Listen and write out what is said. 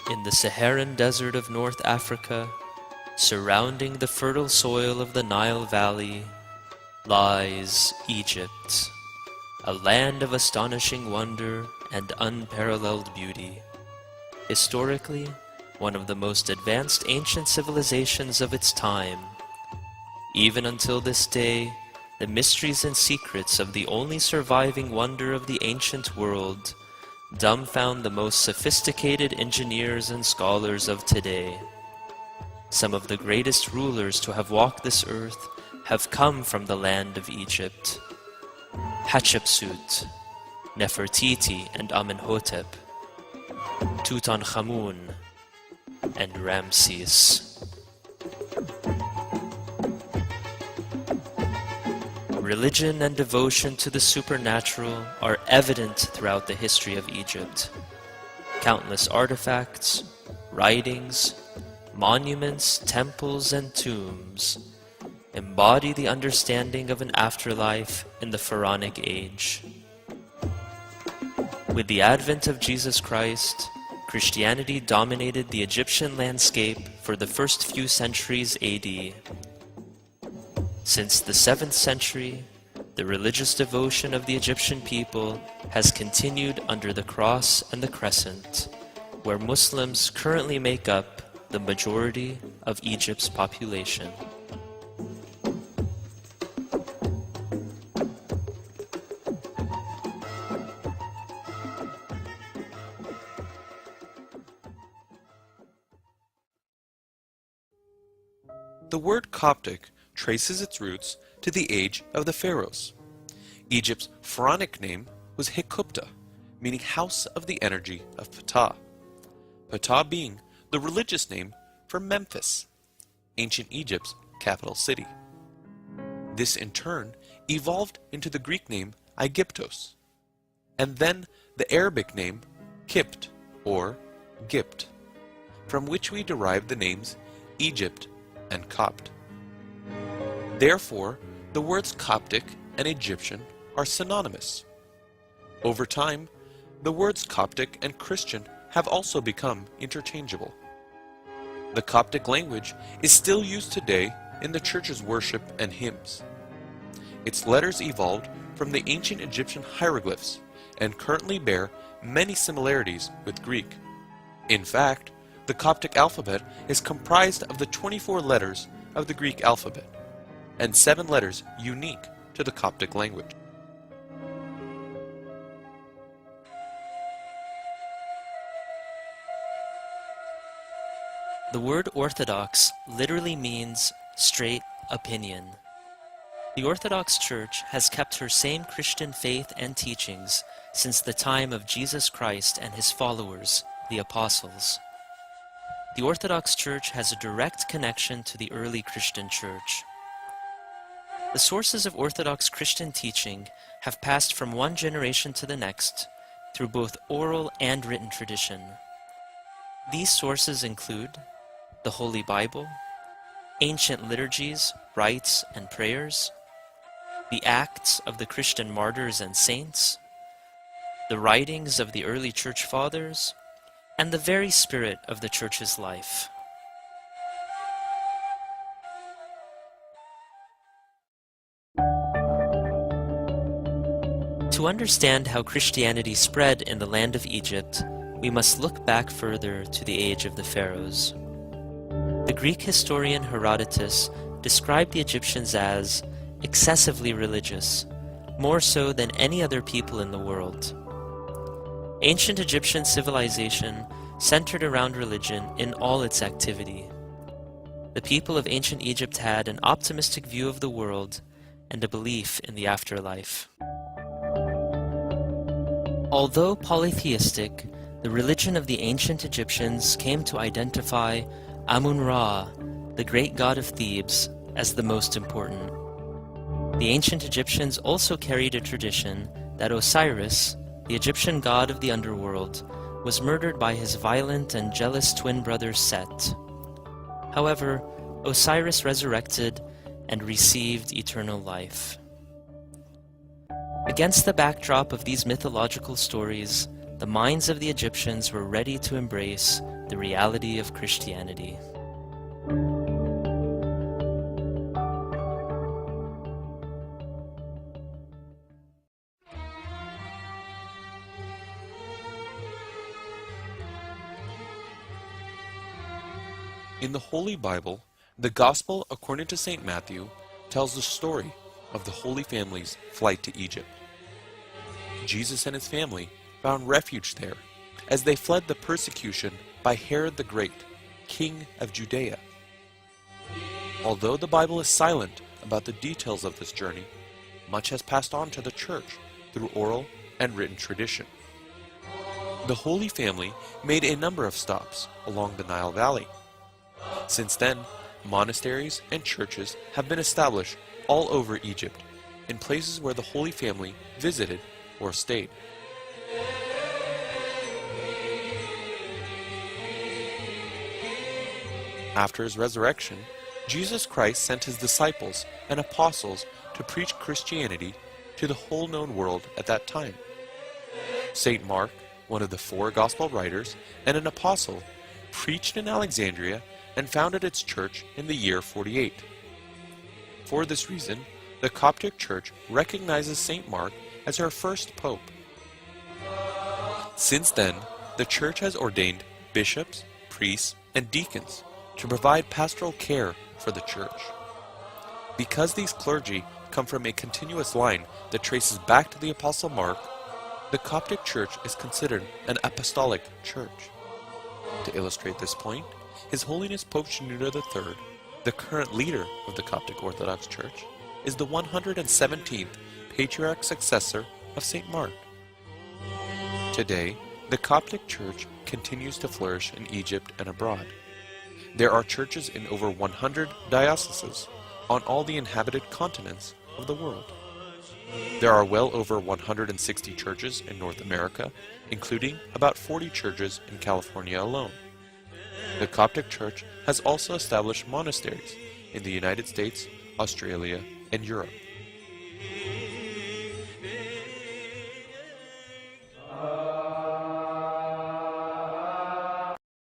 In the Saharan desert of North Africa, surrounding the fertile soil of the Nile Valley, lies Egypt, a land of astonishing wonder and unparalleled beauty. Historically, one of the most advanced ancient civilizations of its time. Even until this day, the mysteries and secrets of the only surviving wonder of the ancient world dumbfound the most sophisticated engineers and scholars of today. Some of the greatest rulers to have walked this earth have come from the land of Egypt. Hatshepsut, Nefertiti and Amenhotep, Tutankhamun, and Ramses. Religion and devotion to the supernatural are evident throughout the history of Egypt. Countless artifacts, writings, monuments, temples, and tombs embody the understanding of an afterlife in the Pharaonic age. With the advent of Jesus Christ, Christianity dominated the Egyptian landscape for the first few centuries AD. Since the 7th century, the religious devotion of the Egyptian people has continued under the cross and the crescent, where Muslims currently make up the majority of Egypt's population. The word Coptic traces its roots to the age of the pharaohs. Egypt's pharaonic name was Hekupta, meaning house of the energy of Ptah. Ptah being the religious name for Memphis, ancient Egypt's capital city. This in turn evolved into the Greek name Aegyptos, and then the Arabic name Kipt or Gipt, from which we derive the names Egypt and Copt. Therefore, the words Coptic and Egyptian are synonymous. Over time, the words Coptic and Christian have also become interchangeable. The Coptic language is still used today in the church's worship and hymns. Its letters evolved from the ancient Egyptian hieroglyphs and currently bear many similarities with Greek. In fact, the Coptic alphabet is comprised of the 24 letters of the Greek alphabet, and 7 letters unique to the Coptic language. The word Orthodox literally means straight opinion. The Orthodox Church has kept her same Christian faith and teachings since the time of Jesus Christ and his followers, the apostles. The Orthodox Church has a direct connection to the early Christian Church. The sources of Orthodox Christian teaching have passed from one generation to the next through both oral and written tradition. These sources include the Holy Bible, ancient liturgies, rites, and prayers, the Acts of the Christian martyrs and saints, the writings of the early Church Fathers, and the very spirit of the Church's life. To understand how Christianity spread in the land of Egypt, we must look back further to the age of the pharaohs. The Greek historian Herodotus described the Egyptians as excessively religious, more so than any other people in the world. Ancient Egyptian civilization centered around religion in all its activity. The people of ancient Egypt had an optimistic view of the world and a belief in the afterlife. Although polytheistic, the religion of the ancient Egyptians came to identify Amun-Ra, the great god of Thebes, as the most important. The ancient Egyptians also carried a tradition that Osiris, the Egyptian god of the underworld, was murdered by his violent and jealous twin brother Set. However, Osiris resurrected and received eternal life. Against the backdrop of these mythological stories, the minds of the Egyptians were ready to embrace the reality of Christianity. In the Holy Bible, the Gospel according to St. Matthew tells the story of the Holy Family's flight to Egypt. Jesus and his family found refuge there as they fled the persecution by Herod the Great, king of Judea. Although the Bible is silent about the details of this journey, much has passed on to the Church through oral and written tradition. The Holy Family made a number of stops along the Nile Valley. Since then, monasteries and churches have been established all over Egypt, in places where the Holy Family visited or stayed. After his resurrection, Jesus Christ sent his disciples and apostles to preach Christianity to the whole known world at that time. St. Mark, one of the 4 Gospel writers and an apostle, preached in Alexandria and founded its church in the year 48. For this reason, the Coptic Church recognizes St. Mark as her first pope. Since then, the Church has ordained bishops, priests, and deacons to provide pastoral care for the Church. Because these clergy come from a continuous line that traces back to the Apostle Mark, the Coptic Church is considered an apostolic church. To illustrate this point, His Holiness Pope Shenouda III, the current leader of the Coptic Orthodox Church, is the 117th patriarch successor of St. Mark. Today, the Coptic Church continues to flourish in Egypt and abroad. There are churches in over 100 dioceses on all the inhabited continents of the world. There are well over 160 churches in North America, including about 40 churches in California alone. The Coptic Church has also established monasteries in the United States, Australia, and Europe.